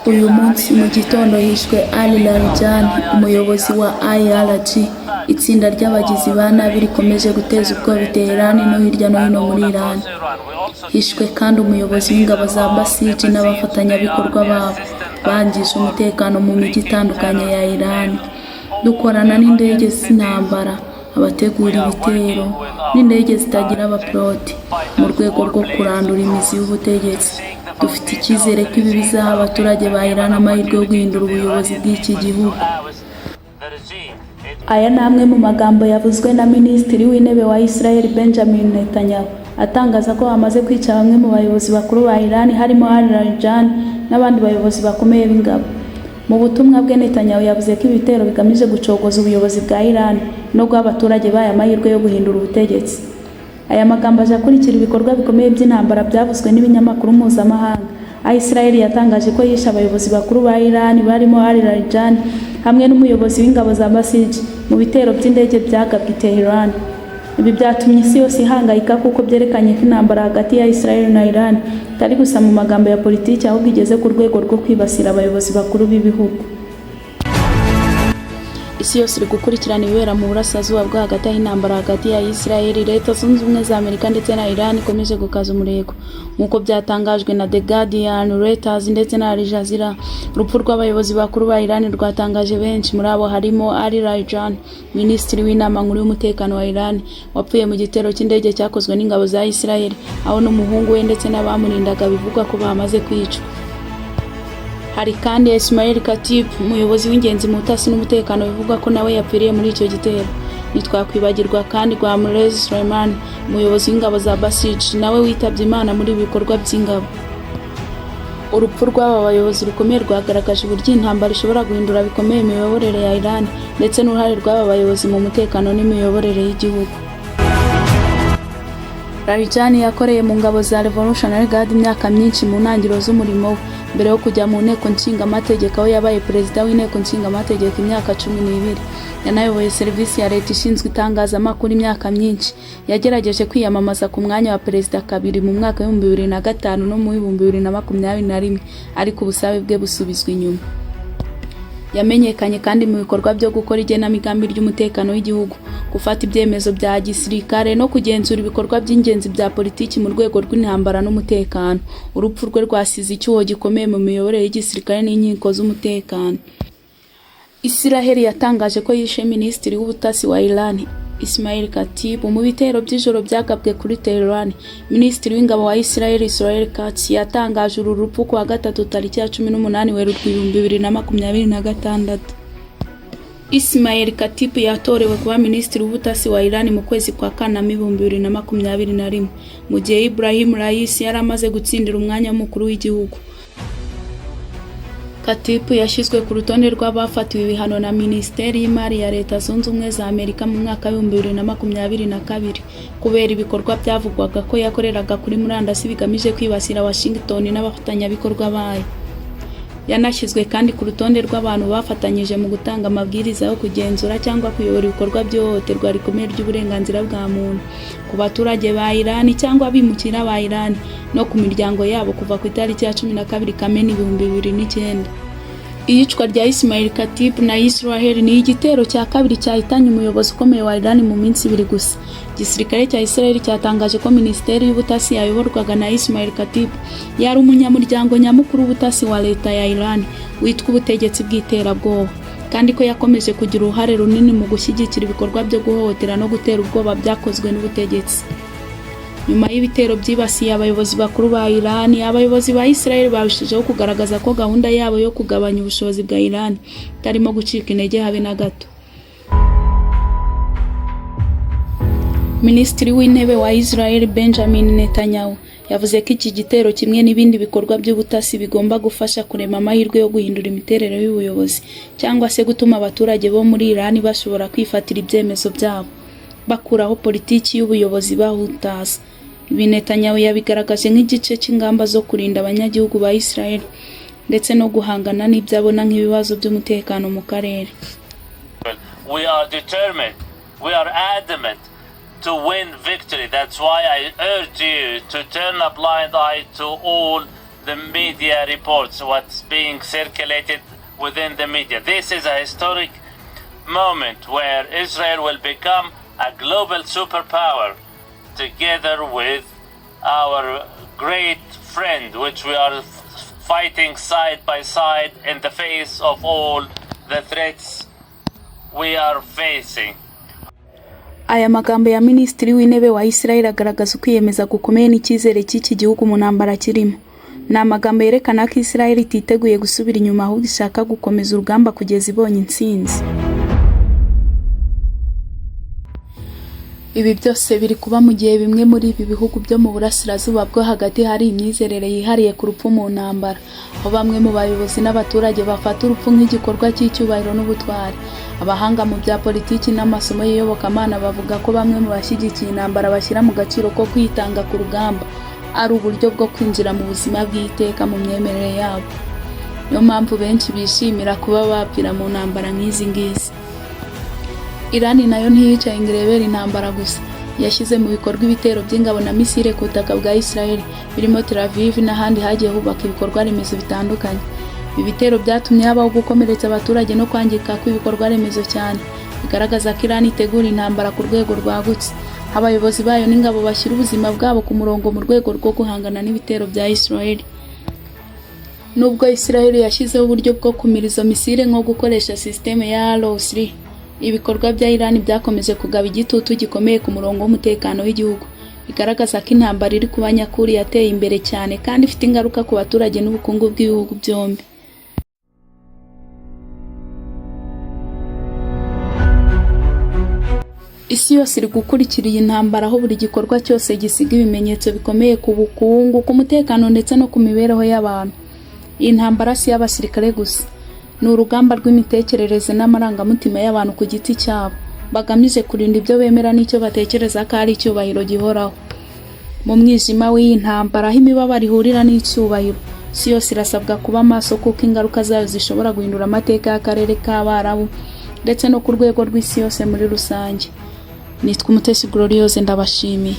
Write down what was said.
Uyu munsi mu gitondo hishwe Ali Larijani, umuyobozi wa IRG, itsinda ry'abagizi ba nabi rikomeje guteza ubwoba Teherani no hirya no hino muri Iran. Hishwe kandi umuyobozi w'ingabo za Basij n'abafatanyabikorwa babo bangije umutekano mu mijyi itandukanye ya Iran. Dukorana n'indege z'intambara, abategura ibitero n'indege zitagira abapiloti mu rwego rwo kurandura imizi y'ubutegetsi. Dufite icyizere ko ibi bizaha abaturage ba Iran amahirwe yo guhindura ubuyobozi bw'iki gihugu. Aya ni amwe mu magambo yavuzwe na Minisitiri w'Intebe wa Israel Benjamin Netanyahu, atangaza ko bamaze kwica bamwe mu bayobozi bakuru ba Iran harimo Ali Larijani n'abandi bayobozi bakomeye b'ingabo. Mu butumwa bwe, Netanyahu yavuze ko ibitero bigamije gucogoza ubuyobozi bwa Iran no guha abaturage bayo amahirwe yo guhindura ubutegetsi. Aya magambo aje akurikira ibikorwa bikomeye by'intambara byavuzwe n'ibinyamakuru mpuzamahanga. Israel yatangaje ko yishe abayobozi bakuru ba Iran barimo Ali Larijani hamwe n'umuyobozi w'ingabo za Basij mu bitero by'indege byagabwe i Tehran. Ibi byatumye isi yose ihangayika kuko byerekanye ko intambara hagati ya Israel na Iran itari gusa mu magambo ya politiki, ahubwo igeze ku rwego rwo kwibasira abayobozi bakuru b'ibihugu. Isi yose iri gukurikirana ibibera mu burasirazuba bwo hagati y'intambara hagati ya Israel, Leta Zunze Ubumwe za Amerika ndetse na Iran ikomeje gukaza umurego. Nk'uko byatangajwe na The Guardian, Reuters ndetse na Al Jazeera, urupfu rw'abayobozi bakuru ba Iran rwatangaje benshi. Muri abo harimo Ali Larijani, Minisitiri w'Inama Nkuru y'Umutekano wa Iran, wapfuye mu gitero cy'indege cyakozwe n'ingabo za Israel, aho n'umuhungu we ndetse n'abamurindaga bivugwa ko bamaze kwicwa. Hari kandi Ismail Katib, umuyobozi w'ingenzi mu butasi n'umutekano, bivugwa ko nawe yapfiriye muri icyo gitero. Ntitwakwibagirwa kandi Ghamrez Soleimani, umuyobozi w'ingabo za Basij, nawe witabye Imana muri ibi bikorwa by'ingabo. Urupfu rw'aba bayobozi rukomeye rwagaragaje uburyo intambara ishobora guhindura bikomeye imiyoborere ya Iran ndetse n'uruhare rw'aba bayobozi mu mutekano n'imiyoborere y'igihugu. Larijani yakoreye mu ngabo za Revolutionary Guard imyaka myinshi mu ntangiriro z'umurimo we, mbere yo kujya mu nteko nshingamategeko aho yabaye perezida w'inteko nshingamategeko imyaka 12. Yanayoboye serivisi ya leta ishinzwe itangazamakuru imyaka myinshi. Yagerageje kwiyamamaza ku mwanya wa perezida kabiri mu mwaka wa 2005 no mu 2021, ariko ubusabe bwe busubizwa inyuma. Yamenyekanye kandi mu bikorwa byo gukora igenamigambi ry'umutekano w'igihugu, gufata ibyemezo bya gisirikare no kugenzura ibikorwa by'ingenzi bya politiki mu rwego rw'intambara n'umutekano. Urupfu rwe rwasize icyuho gikomeye mu miyoborere y'igisirikare n'inkiko z'umutekano. Israel yatangaje ko yishe Minisitiri w'Ubutasi wa Iran, Ismail Katib, mu bitero by'ijoro byagabwe kuri Tehran. Minisitiri w'Ingabo wa Israel Israel Katz yatangaje uru rupfu ku wa gatatu tariki ya 18 Werurwe 2026. Ismail Katib yatorewe kuba Minisitiri w'Ubutasi wa Iran mu kwezi kwa Kanama 2021, mu gihe Ibrahim Raisi yari amaze gutsindira umwanya w'umukuru w'igihugu. Katib yashyizwe ku rutonde rw'abafatiwe ibihano na Minisiteri y'Imari ya Leta Zunze Ubumwe za Amerika mu mwaka wa 2022 kubera ibikorwa byavugwaga ko yakoreraga kuri murandasi bigamije kwibasira Washington n'abafatanyabikorwa bayo. Yanashyizwe kandi ku rutonde rw'abantu bafatanyije mu gutanga amabwiriza yo kugenzura cyangwa kuyobora ibikorwa by'ihohoterwa rikomeye ry'uburenganzira bwa muntu ku baturage ba Iran cyangwa abimukira ba Iran no ku miryango yabo kuva ku itariki ya 12 Kamena 2009. Iyicwa rya Ismail Katib na Israel ni igitero cya kabiri cyahitanye umuyobozi ukomeye wa Iran mu minsi 2 gusa. Igisirikare cya Israel cyatangaje ko Minisiteri y'Ubutasi yayoborwaga na Ismail Katib yari umunyamuryango nyamukuru w'ubutasi wa leta ya Iran witwa ubutegetsi bw'iterabwoba, kandi ko yakomeje kugira uruhare runini mu gushyigikira ibikorwa byo guhohotera no gutera ubwoba byakozwe n'ubutegetsi. Nyuma y'ibitero byibasiye abayobozi bakuru ba Iran, abayobozi ba Israel babishijeho kugaragaza ko gahunda yabo yo kugabanya ubushobozi bwa Iran itarimo gucika intege habe na gato. Minisitiri w'Intebe wa Israel Benjamin Netanyahu yavuze ko iki gitero kimwe n'ibindi bikorwa by'ubutasi bigomba gufasha kurema amahirwe yo guhindura imiterere y'ubuyobozi cyangwa se gutuma abaturage bo muri Iran bashobora kwifatira ibyemezo byabo, bakuraho politiki y'ubuyobozi bahutaza. Ibi Netanyahu yabigaragaje nk'igice cy'ingamba zo kurinda abanyagihugu ba Israel ndetse no guhangana n'ibyo abona nk'ibibazo by'umutekano mu karere. We are determined, we are adamant to win victory. That's why I urge you to turn a blind eye to all the media reports, what's being circulated within the media. This is a historic moment where Israel will become a global superpower together with our great friend, which we are fighting side by side in the face of all the threats we are facing. Aya magambo ya Minisitiri w'Intebe wa Israel agaragaza ukwiyemeza gukomeye n'icyizere cy'iki gihugu mu ntambara kirimo. Ni amagambo yerekana ko Israel ititeguye gusubira inyuma ahubwo ishaka gukomeza urugamba kugeza ibonye intsinzi. Ibi byose biri kuba mu gihe bimwe muri ibi bihugu byo mu burasirazuba bwo hagati hari imyizerere yihariye ku rupfu mu ntambara, aho bamwe mu bayobozi n'abaturage bafata urupfu nk'igikorwa cy'icyubahiro n'ubutwari. Abahanga mu bya politiki n'amasomo y'iyobokamana bavuga ko bamwe mu bashyigikiye intambara bashyira mu gaciro ko kwitanga ku rugamba ari uburyo bwo kwinjira mu buzima bw'iteka mu myemerere yabo. Niyo mpamvu benshi bishimira kuba bapfira mu ntambara nk'izi ngizi. Irani nayo ntiyicaye ngo irebere intambara gusa, yashyize mu bikorwa ibitero by'ingabo na misile ku butaka bwa Israel birimo Tel Aviv n'ahandi hagiye hubaka ibikorwa remezo bitandukanye. Ibi bitero byatumye habaho gukomeretsa abaturage no kwangirika kw'ibikorwa remezo cyane, bigaragaza ko Irani itegura intambara ku rwego rwagutse. Abayobozi bayo n'ingabo bashyira ubuzima bwabo ku murongo mu rwego rwo guhangana n'ibitero bya Israel. Nubwo Israel yashyizeho uburyo bwo kumira izo misile nko gukoresha systeme ya Arrow-3, ibikorwa bya Irani byakomeje kugaba igitutu gikomeye ku murongo w'umutekano w'igihugu, bigaragaza ko intambara iri kuba nyakuri yateye imbere cyane kandi ifite ingaruka ku baturage n'ubukungu bw'ibihugu byombi. Isi yose iri gukurikira iyi ntambara, aho buri gikorwa cyose gisiga ibimenyetso bikomeye ku bukungu, ku mutekano ndetse no ku mibereho y'abantu. Iyi ntambara si y'abasirikare gusa, ni urugamba rw'imitekerereze n'amarangamutima y'abantu ku giti cyabo, bagamije kurinda ibyo bemera n'icyo batekereza ko ari icyubahiro gihoraho. Mu mwijima w'iyi ntambara aho imibabaro ihurira n'icyubahiro, isi yose irasabwa kuba maso kuko ingaruka zayo zishobora guhindura amateka y'akarere k'Abarabu ndetse no ku rwego rw'isi yose muri rusange. Nitwa Umutesi Gloriose, ndabashimiye.